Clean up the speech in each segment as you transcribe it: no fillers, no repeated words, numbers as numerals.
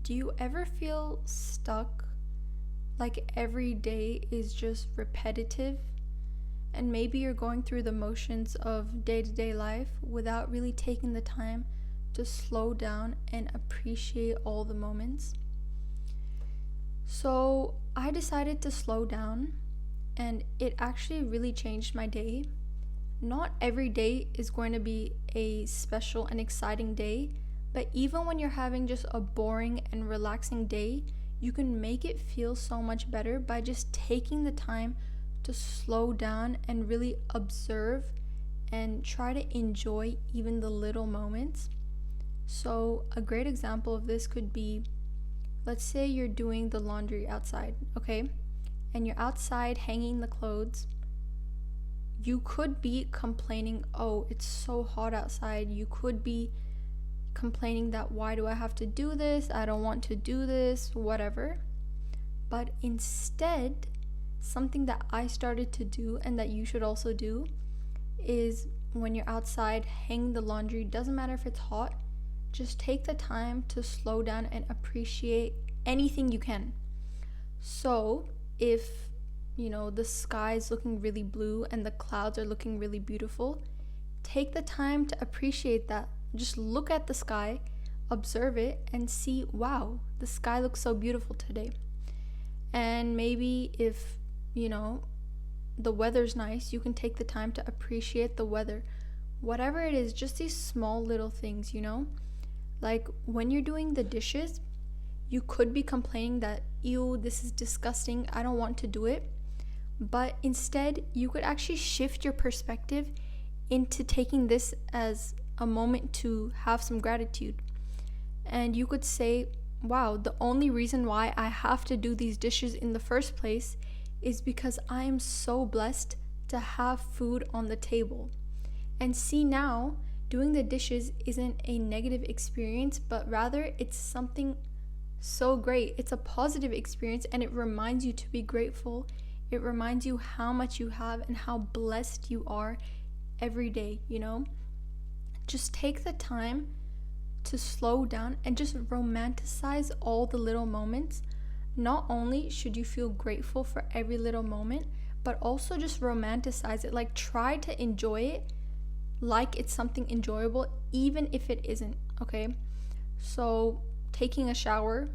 Do you ever feel stuck? Like every day is just repetitive, and maybe you're going through the motions of day to day life without really taking the time to slow down and appreciate all the moments? So, I decided to slow down, and it actually really changed my day. Not every day is going to be a special and exciting day, but even when you're having just a boring and relaxing day, you can make it feel so much better by just taking the time to slow down and really observe and try to enjoy even the little moments. So, a great example of this could be, let's say you're doing the laundry outside, okay? And you're outside hanging the clothes. You could be complaining, oh, it's so hot outside. You could be complaining that, why do I have to do this? I don't want to do this, whatever. But instead, something that I started to do and that you should also do is when you're outside hanging the laundry, doesn't matter if it's hot, just take the time to slow down and appreciate anything you can. So, if the sky is looking really blue and the clouds are looking really beautiful, take the time to appreciate that. Just look at the sky, observe it, and see, wow, the sky looks so beautiful today. And maybe if, the weather's nice, you can take the time to appreciate the weather. Whatever it is, just these small little things. Like when you're doing the dishes, you could be complaining that, ew, this is disgusting, I don't want to do it. But instead, you could actually shift your perspective into taking this as a moment to have some gratitude. And you could say, wow, the only reason why I have to do these dishes in the first place is because I am so blessed to have food on the table. And see now, doing the dishes isn't a negative experience, but rather it's something so great. It's a positive experience, and it reminds you to be grateful. It reminds you how much you have and how blessed you are every day. Just take the time to slow down and just romanticize all the little moments. Not only should you feel grateful for every little moment, but also just romanticize it. Like, try to enjoy it like it's something enjoyable, even if it isn't, okay? So, taking a shower,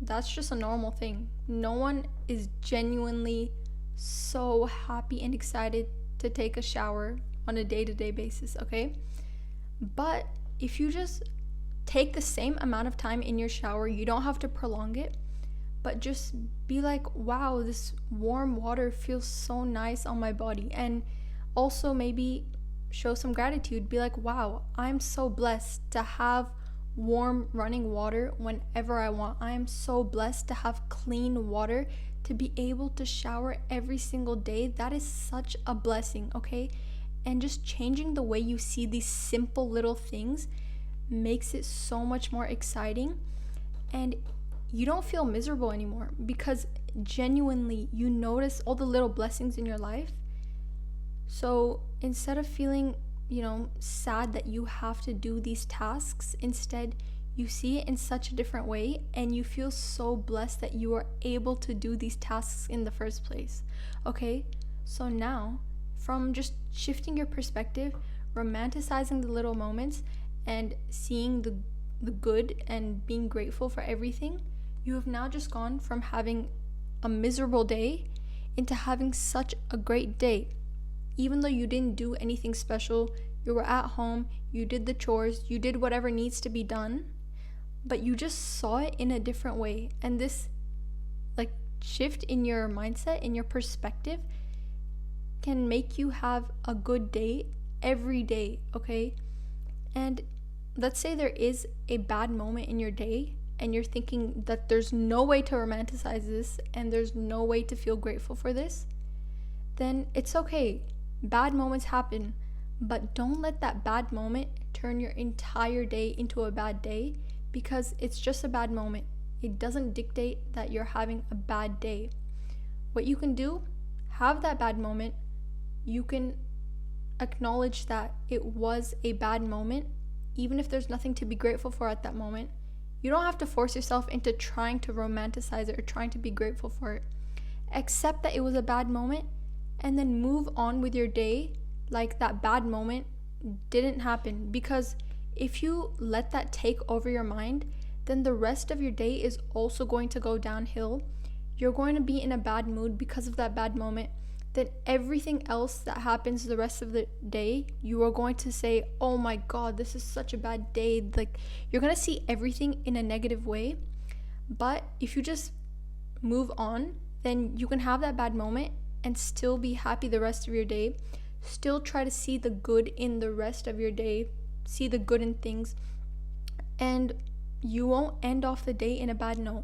that's just a normal thing. No one is genuinely so happy and excited to take a shower on a day-to-day basis, okay? But if you just take the same amount of time in your shower, you don't have to prolong it, but just be like, wow, this warm water feels so nice on my body. And also maybe show some gratitude. Be like, wow, I'm so blessed to have warm running water whenever I want. I am so blessed to have clean water, to be able to shower every single day. That is such a blessing, okay? And just changing the way you see these simple little things makes it so much more exciting, and you don't feel miserable anymore because genuinely you notice all the little blessings in your life. So instead of feeling, sad that you have to do these tasks, instead you see it in such a different way, and you feel so blessed that you are able to do these tasks in the first place. Okay, so now, from just shifting your perspective, romanticizing the little moments, and seeing the good and being grateful for everything, you have now just gone from having a miserable day into having such a great day. Even though you didn't do anything special, you were at home, you did the chores, you did whatever needs to be done, but you just saw it in a different way. And this shift in your mindset, in your perspective, can make you have a good day every day, okay? And let's say there is a bad moment in your day and you're thinking that there's no way to romanticize this and there's no way to feel grateful for this, then it's okay. Bad moments happen, but don't let that bad moment turn your entire day into a bad day, because it's just a bad moment. It doesn't dictate that you're having a bad day. What you can do, have that bad moment. You can acknowledge that it was a bad moment, even if there's nothing to be grateful for at that moment. You don't have to force yourself into trying to romanticize it or trying to be grateful for it. Accept that it was a bad moment and then move on with your day like that bad moment didn't happen. Because if you let that take over your mind, then the rest of your day is also going to go downhill. You're going to be in a bad mood because of that bad moment. Then everything else that happens the rest of the day, you are going to say, oh my God, this is such a bad day. Like, you're going to see everything in a negative way. But if you just move on, then you can have that bad moment and still be happy the rest of your day. Still try to see the good in the rest of your day. See the good in things. And you won't end off the day in a bad note.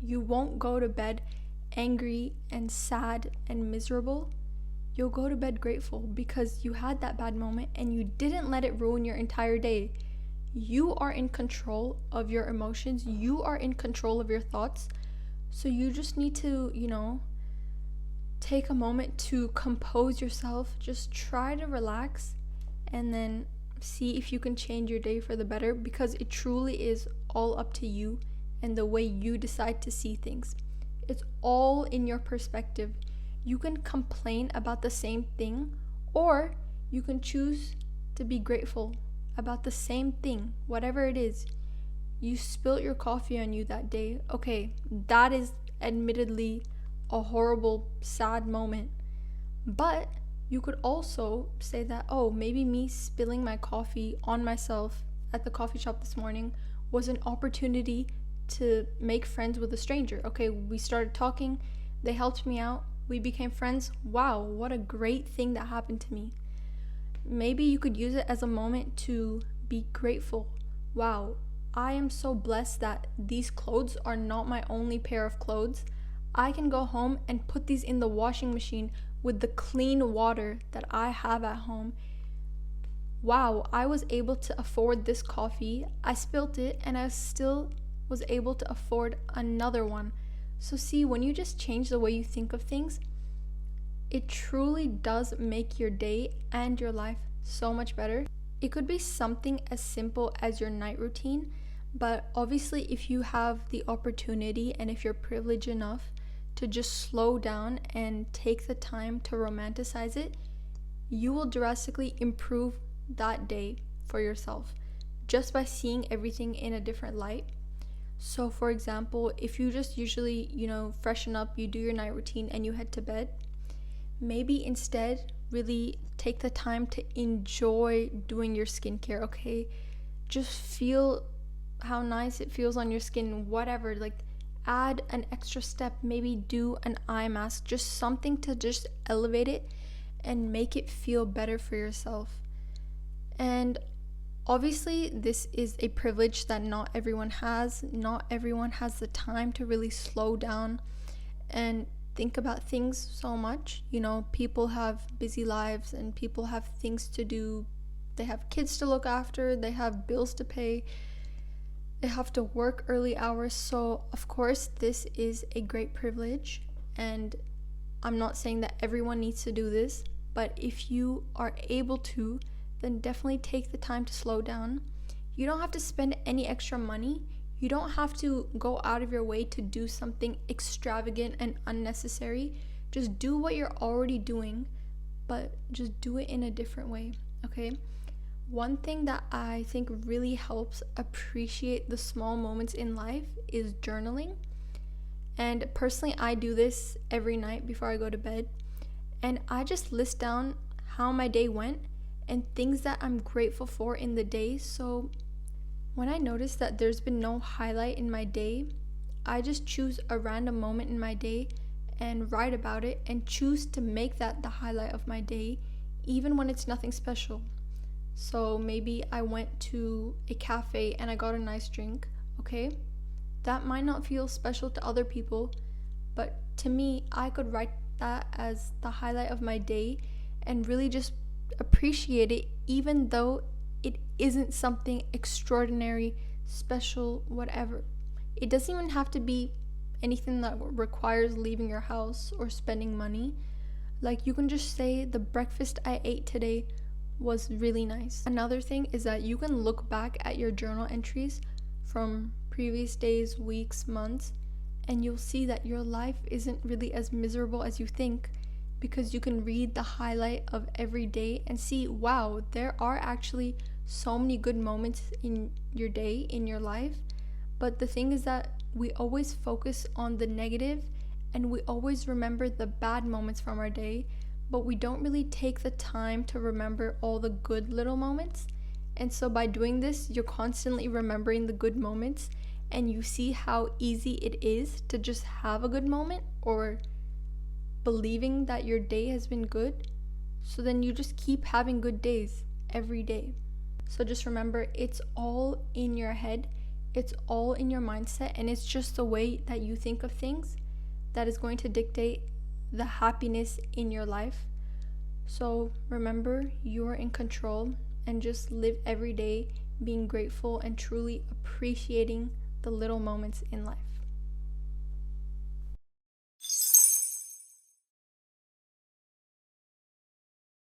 You won't go to bed angry and sad and miserable. You'll go to bed grateful because you had that bad moment and you didn't let it ruin your entire day. You are in control of your emotions. You are in control of your thoughts. So you just need to, take a moment to compose yourself. Just try to relax and then see if you can change your day for the better, because it truly is all up to you and the way you decide to see things. It's all in your perspective. You can complain about the same thing, or you can choose to be grateful about the same thing, whatever it is. You spilt your coffee on you that day. Okay, that is admittedly a horrible, sad moment. But you could also say that, oh, maybe me spilling my coffee on myself at the coffee shop this morning was an opportunity to make friends with a stranger. Okay, we started talking, they helped me out, we became friends. Wow, what a great thing that happened to me. Maybe you could use it as a moment to be grateful. Wow, I am so blessed that these clothes are not my only pair of clothes. I can go home and put these in the washing machine with the clean water that I have at home. Wow, I was able to afford this coffee. I spilt it and I still was able to afford another one. So see, when you just change the way you think of things, it truly does make your day and your life so much better. It could be something as simple as your night routine, but obviously if you have the opportunity and if you're privileged enough to just slow down and take the time to romanticize it, you will drastically improve that day for yourself just by seeing everything in a different light. So for example, if you just usually, freshen up, you do your night routine and you head to bed, maybe instead really take the time to enjoy doing your skincare, okay? Just feel how nice it feels on your skin, whatever, like add an extra step, maybe do an eye mask, just something to just elevate it and make it feel better for yourself. And obviously, this is a privilege that not everyone has. Not everyone has the time to really slow down and think about things so much. People have busy lives and people have things to do. They have kids to look after, they have bills to pay, they have to work early hours. So, of course, this is a great privilege. And I'm not saying that everyone needs to do this, but if you are able to, then definitely take the time to slow down. You don't have to spend any extra money. You don't have to go out of your way to do something extravagant and unnecessary. Just do what you're already doing, but just do it in a different way, okay? One thing that I think really helps appreciate the small moments in life is journaling. And personally, I do this every night before I go to bed. And I just list down how my day went and things that I'm grateful for in the day. So when I notice that there's been no highlight in my day, I just choose a random moment in my day and write about it and choose to make that the highlight of my day, even when it's nothing special. So maybe I went to a cafe and I got a nice drink, okay? That might not feel special to other people, but to me, I could write that as the highlight of my day and really just appreciate it, even though it isn't something extraordinary, special, whatever. It doesn't even have to be anything that requires leaving your house or spending money. Like, you can just say the breakfast I ate today was really nice. Another thing is that you can look back at your journal entries from previous days, weeks, months, and you'll see that your life isn't really as miserable as you think, because you can read the highlight of every day and see, wow, there are actually so many good moments in your day, in your life. But the thing is that we always focus on the negative and we always remember the bad moments from our day, but we don't really take the time to remember all the good little moments. And so by doing this, you're constantly remembering the good moments, and you see how easy it is to just have a good moment or believing that your day has been good. So then you just keep having good days every day. So just remember, it's all in your head, it's all in your mindset, and it's just the way that you think of things that is going to dictate the happiness in your life. So remember, you're in control, and just live every day being grateful and truly appreciating the little moments in life.